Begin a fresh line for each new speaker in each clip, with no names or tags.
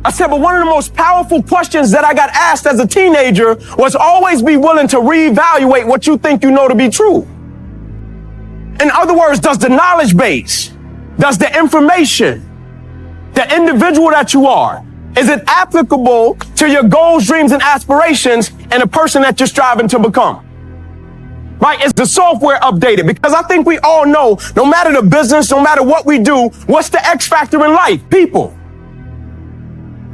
I said, but one of the most powerful questions that I got asked as a teenager was always be willing to reevaluate what you think you know to be true. In other words, does the knowledge base, does the information, the individual that you are, is it applicable to your goals, dreams, and aspirations and the person that you're striving to become? Right? Is the software updated? Because I think we all know, no matter the business, no matter what we do, what's the X factor in life? People.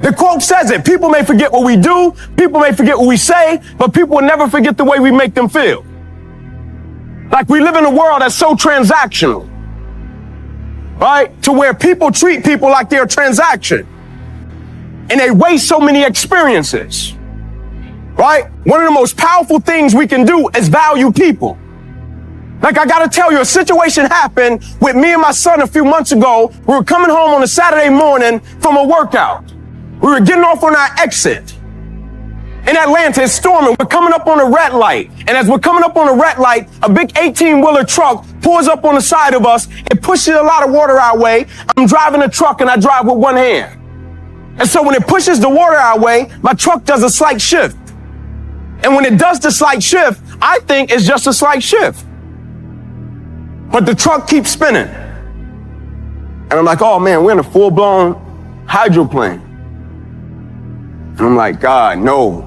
The quote says it. People may forget what we do. People may forget what we say, but people will never forget the way we make them feel. Like we live in a world that's so transactional, right? To where people treat people like they're a transaction and they waste so many experiences, right? One of the most powerful things we can do is value people. Like I gotta tell you, a situation happened with me and my son a few months ago. We were coming home on a Saturday morning from a workout. We were getting off on our exit. In Atlanta, it's storming. We're coming up on a red light. And as we're coming up on a red light, a big 18-wheeler truck pulls up on the side of us. It pushes a lot of water our way. I'm driving a truck and I drive with one hand. And so when it pushes the water our way, my truck does a slight shift. And when it does the slight shift, I think it's just a slight shift. But the truck keeps spinning. And I'm like, oh man, we're in a full-blown hydroplane. And I'm like, God, no.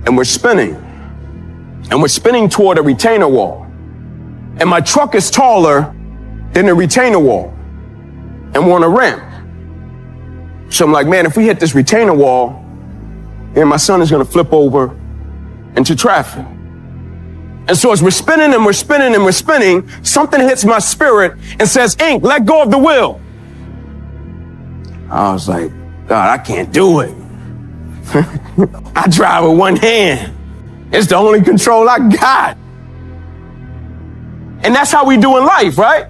And we're spinning. And we're spinning toward a retainer wall. And my truck is taller than the retainer wall. And we're on a ramp. So I'm like, man, if we hit this retainer wall, then my son is going to flip over into traffic. And so as we're spinning and we're spinning and we're spinning, something hits my spirit and says, Ink, let go of the wheel. I was like, God, I can't do it. I drive with one hand. It's the only control I got. And that's how we do in life, right?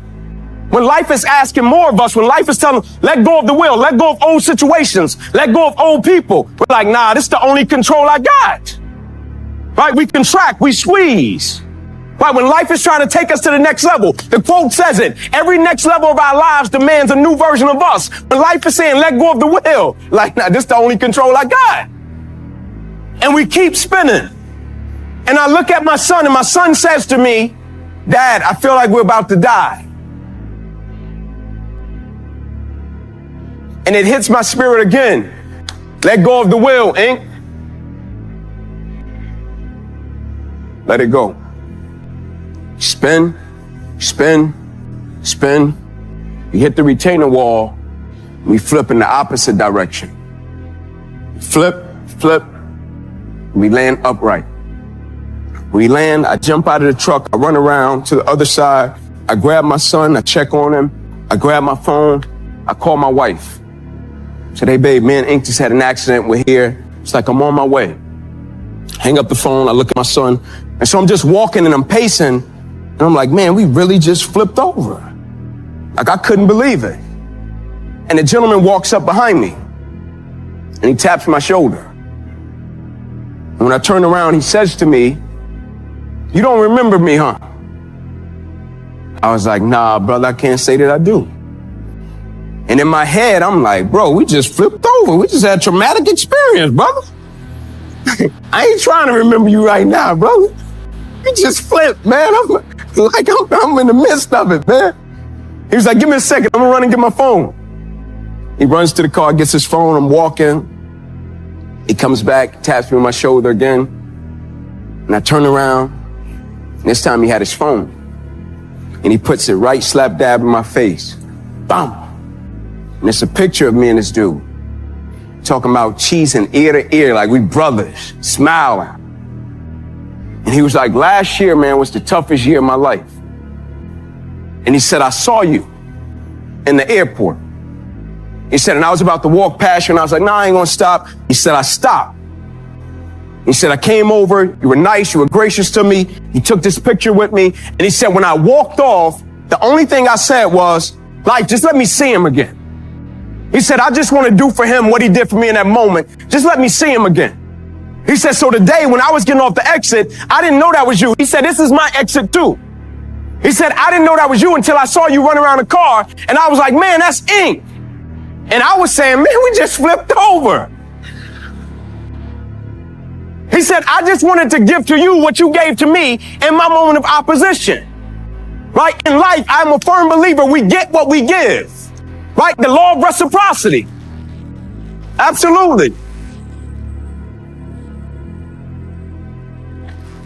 When life is asking more of us, when life is telling, let go of the wheel, let go of old situations, let go of old people, we're like, nah, this is the only control I got. Right? We contract, we squeeze. Right? When life is trying to take us to the next level, the quote says it, every next level of our lives demands a new version of us. When life is saying, let go of the wheel, like, nah, this is the only control I got. And we keep spinning. And I look at my son and my son says to me, Dad, I feel like we're about to die. And it hits my spirit again. Let go of the wheel, Ink. Let it go. Spin, spin, spin. We hit the retainer wall. We flip in the opposite direction. Flip, flip. We land upright. We land, I jump out of the truck, I run around to the other side. I grab my son, I check on him. I grab my phone, I call my wife. Said, hey babe, me and Ink just had an accident, we're here. It's like, I'm on my way. Hang up the phone, I look at my son. And so I'm just walking and I'm pacing. And I'm like, man, we really just flipped over. Like I couldn't believe it. And the gentleman walks up behind me and he taps my shoulder. And when I turn around, he says to me, you don't remember me, huh? I was like, nah, brother, I can't say that I do. And in my head, I'm like, bro, we just flipped over. We just had a traumatic experience, brother. I ain't trying to remember you right now, brother. We just flipped, man. I'm in the midst of it, man. He was like, give me a second. I'm gonna run and get my phone. He runs to the car, gets his phone. I'm walking. He comes back, taps me on my shoulder again. And I turn around. And this time he had his phone. And he puts it right slap dab in my face. Bam. And it's a picture of me and this dude. Talking about cheesing ear to ear like we brothers, smiling. And he was like, last year, man, was the toughest year of my life. And he said, I saw you in the airport. He said, and I was about to walk past you, and I was like, nah, I ain't gonna stop. He said, I stopped. He said, I came over, you were nice, you were gracious to me. He took this picture with me. And he said, when I walked off, the only thing I said was, life, just let me see him again. He said, I just want to do for him what he did for me in that moment. Just let me see him again. He said, so today when I was getting off the exit, I didn't know that was you. He said, this is my exit too. He said, I didn't know that was you until I saw you run around the car. And I was like, man, that's Ink. And I was saying, man, we just flipped over. He said, I just wanted to give to you what you gave to me in my moment of opposition. Right? In life, I'm a firm believer we get what we give. Right? The law of reciprocity. Absolutely.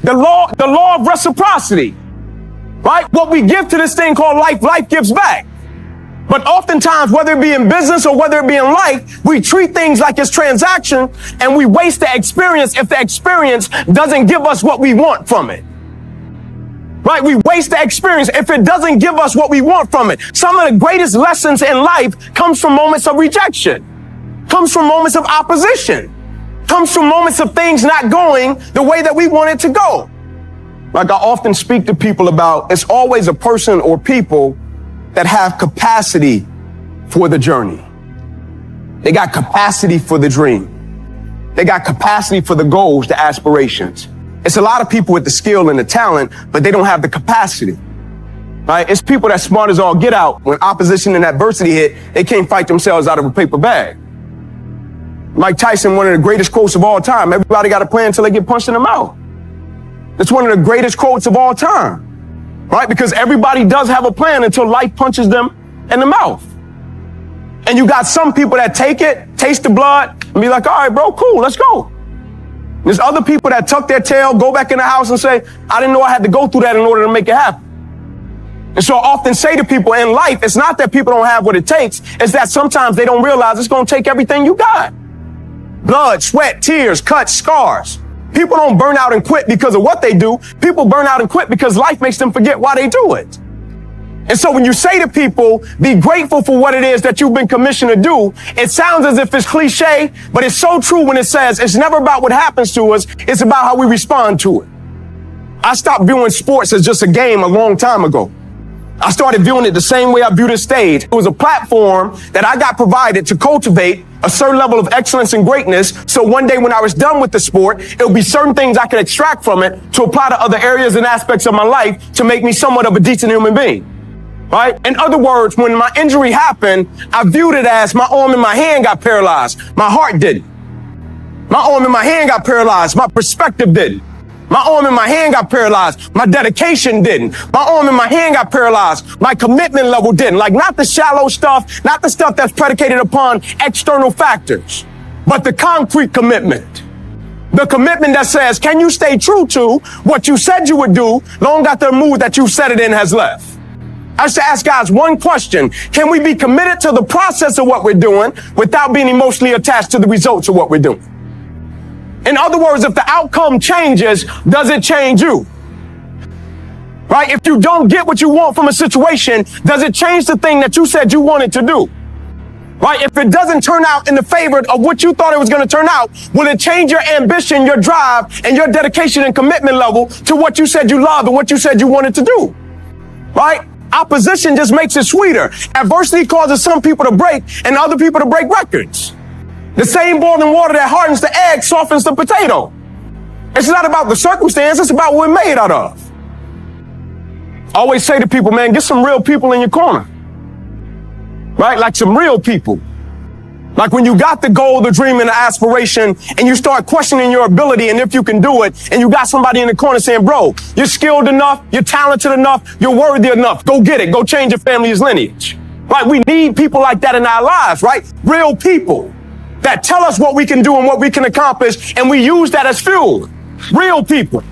The law of reciprocity. Right? What we give to this thing called life, life gives back. But oftentimes, whether it be in business or whether it be in life, we treat things like it's transaction and we waste the experience if the experience doesn't give us what we want from it. Right? We waste the experience if it doesn't give us what we want from it. Some of the greatest lessons in life comes from moments of rejection, comes from moments of opposition, comes from moments of things not going the way that we want it to go. Like I often speak to people about, it's always a person or people that have capacity for the journey. They got capacity for the dream. They got capacity for the goals, the aspirations. It's a lot of people with the skill and the talent, but they don't have the capacity, right? It's people that's smart as all get out. When opposition and adversity hit, they can't fight themselves out of a paper bag. Mike Tyson, one of the greatest quotes of all time. Everybody got a plan until they get punched in the mouth. That's one of the greatest quotes of all time. Right? Because everybody does have a plan until life punches them in the mouth. And you got some people that take it, taste the blood, and be like, all right, bro, cool, let's go. There's other people that tuck their tail, go back in the house and say, I didn't know I had to go through that in order to make it happen. And so I often say to people in life, it's not that people don't have what it takes, it's that sometimes they don't realize it's going to take everything you got. Blood, sweat, tears, cuts, scars. People don't burn out and quit because of what they do. People burn out and quit because life makes them forget why they do it. And so when you say to people, be grateful for what it is that you've been commissioned to do, it sounds as if it's cliche, but it's so true when it says it's never about what happens to us. It's about how we respond to it. I stopped viewing sports as just a game a long time ago. I started viewing it the same way I view the stage. It was a platform that I got provided to cultivate a certain level of excellence and greatness. So one day when I was done with the sport, it would be certain things I could extract from it to apply to other areas and aspects of my life to make me somewhat of a decent human being. Right? In other words, when my injury happened, I viewed it as my arm and my hand got paralyzed. My heart didn't. My arm and my hand got paralyzed. My perspective didn't. My arm and my hand got paralyzed. My dedication didn't. My arm and my hand got paralyzed. My commitment level didn't. Like not the shallow stuff, not the stuff that's predicated upon external factors, but the concrete commitment. The commitment that says, can you stay true to what you said you would do long after the mood that you said it in has left? I used to ask guys one question. Can we be committed to the process of what we're doing without being emotionally attached to the results of what we're doing? In other words, if the outcome changes, does it change you? Right? If you don't get what you want from a situation, does it change the thing that you said you wanted to do? Right? If it doesn't turn out in the favor of what you thought it was going to turn out, will it change your ambition, your drive, and your dedication and commitment level to what you said you loved and what you said you wanted to do? Right? Opposition just makes it sweeter. Adversity causes some people to break and other people to break records. The same boiling water that hardens the egg softens the potato. It's not about the circumstance, it's about what we're made out of. I always say to people, man, get some real people in your corner. Right? Like some real people. Like when you got the goal, the dream, and the aspiration, and you start questioning your ability and if you can do it, and you got somebody in the corner saying, bro, you're skilled enough, you're talented enough, you're worthy enough, go get it, go change your family's lineage. Right? We need people like that in our lives, right? Real people that tell us what we can do and what we can accomplish, and we use that as fuel. Real people.